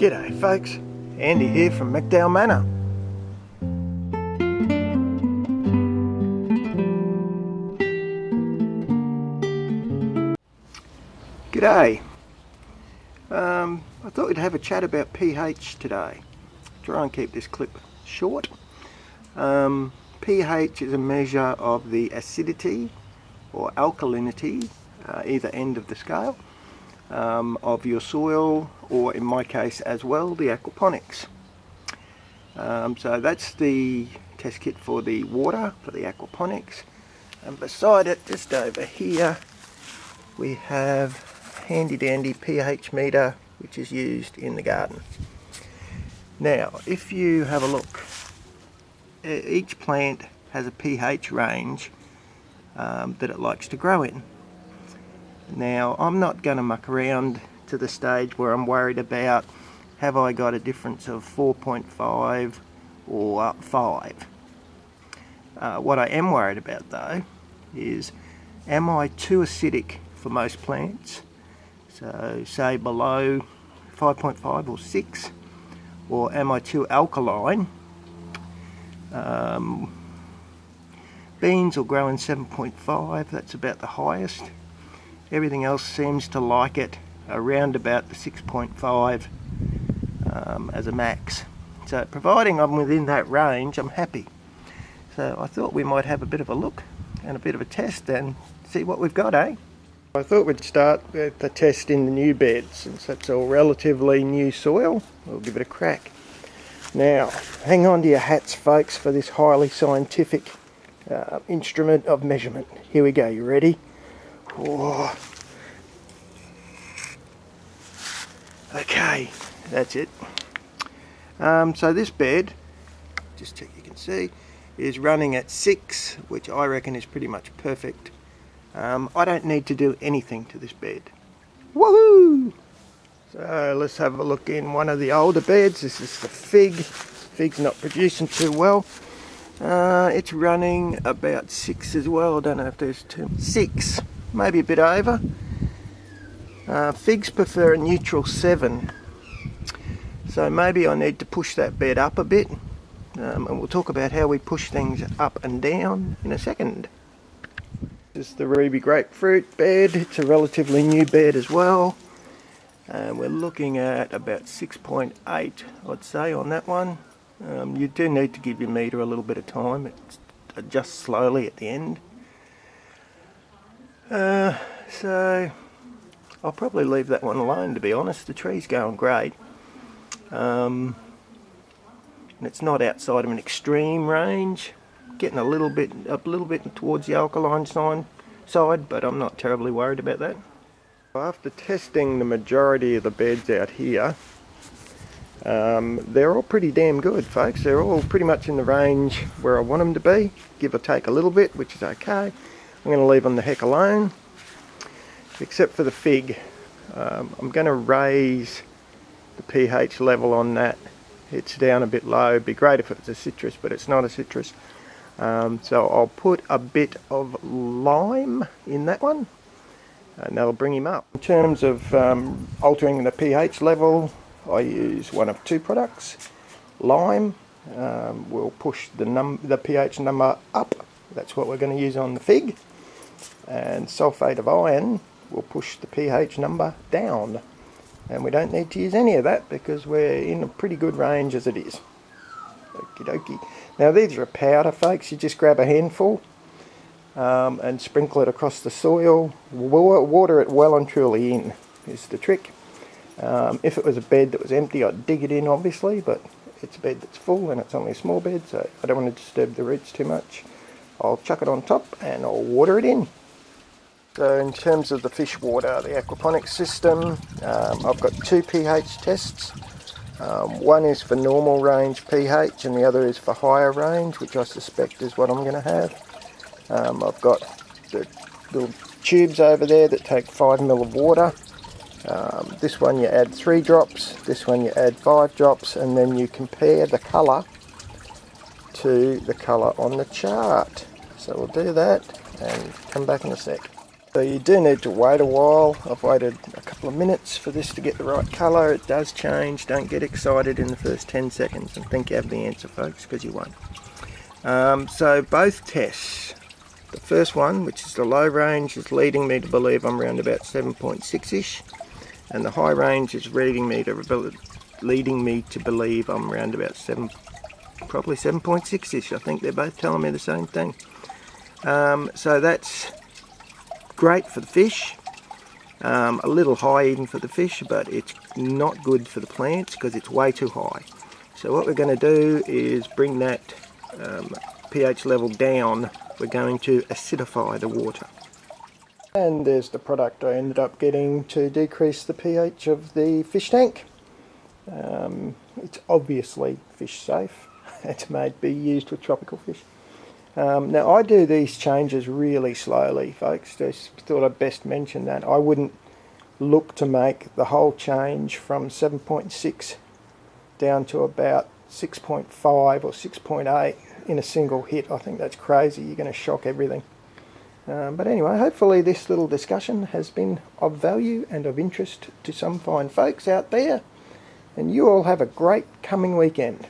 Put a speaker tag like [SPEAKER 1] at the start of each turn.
[SPEAKER 1] G'day folks, Andy here from McDowall Manor. G'day. I thought we'd have a chat about pH today. Try and keep this clip short. pH is a measure of the acidity or alkalinity, either end of the scale, of your soil, or in my case as well, the aquaponics. So that's the test kit for the water, for the aquaponics. And beside it, just over here, we have handy dandy pH meter, which is used in the garden. Now, if you have a look, each plant has a pH range that it likes to grow in. Now, I'm not going to muck around to the stage where I'm worried about have I got a difference of 4.5 or 5. What I am worried about though is, am I too acidic for most plants? So say below 5.5 or 6, or am I too alkaline? Beans will grow in 7.5, that's about the highest. Everything else seems to like it around about the 6.5 as a max. So providing I'm within that range, I'm happy. So I thought we might have a bit of a look and a bit of a test and see what we've got, eh? I thought we'd start with the test in the new bed, since that's all relatively new soil. We'll give it a crack. Now, hang on to your hats folks for this highly scientific instrument of measurement. Here we go, you ready? Oh. Okay, that's it. So this bed, just check you can see, is running at 6, which I reckon is pretty much perfect. I don't need to do anything to this bed. Woohoo! So let's have a look in one of the older beds. This is the fig. Fig's not producing too well. It's running about 6 as well. I don't know if there's 6, maybe a bit over. Figs prefer a neutral 7. So maybe I need to push that bed up a bit. And we'll talk about how we push things up and down in a second. This is the ruby grapefruit bed. It's a relatively new bed as well. And we're looking at about 6.8, I'd say, on that one. You do need to give your meter a little bit of time. It adjusts slowly at the end. So I'll probably leave that one alone, to be honest. The tree's going great. And it's not outside of an extreme range. Getting a little bit towards the alkaline side, but I'm not terribly worried about that. After testing the majority of the beds out here, they're all pretty damn good, folks. They're all pretty much in the range where I want them to be, give or take a little bit, which is okay. I'm going to leave them the heck alone, except for the fig. I'm going to raise the pH level on that. It's down a bit low. It'd be great if it was a citrus, but it's not a citrus. So I'll put a bit of lime in that one, and that'll bring him up. In terms of altering the pH level, I use one of 2 products. Lime will push the pH number up. That's what we're going to use on the fig. And sulfate of iron will push the pH number down. And we don't need to use any of that because we're in a pretty good range as it is. Okie dokie. Now these are a powder, folks. You just grab a handful and sprinkle it across the soil. Water it well and truly in is the trick. If it was a bed that was empty, I'd dig it in obviously, but it's a bed that's full and it's only a small bed, so I don't want to disturb the roots too much. I'll chuck it on top and I'll water it in. So in terms of the fish water, the aquaponics system, I've got 2 pH tests. One is for normal range pH and the other is for higher range, which I suspect is what I'm going to have. I've got the little tubes over there that take 5 ml of water. This one you add 3 drops, this one you add 5 drops, and then you compare the colour to the colour on the chart. So we'll do that and come back in a sec. So you do need to wait a while. I've waited a couple of minutes for this to get the right colour. It does change. Don't get excited in the first 10 seconds and think you have the answer, folks, because you won't. So both tests, the first one, which is the low range, is leading me to believe I'm around about 7.6ish, and the high range is leading me to believe I'm around about probably 7.6ish. I think they're both telling me the same thing. So that's great for the fish, a little high even for the fish, but it's not good for the plants because it's way too high. So what we're going to do is bring that pH level down. We're going to acidify the water. And there's the product I ended up getting to decrease the pH of the fish tank. It's obviously fish safe. It's made to be used with tropical fish. Now I do these changes really slowly, folks. Just thought I'd best mention that. I wouldn't look to make the whole change from 7.6 down to about 6.5 or 6.8 in a single hit. I think that's crazy. You're going to shock everything. But anyway, hopefully this little discussion has been of value and of interest to some fine folks out there. And you all have a great coming weekend.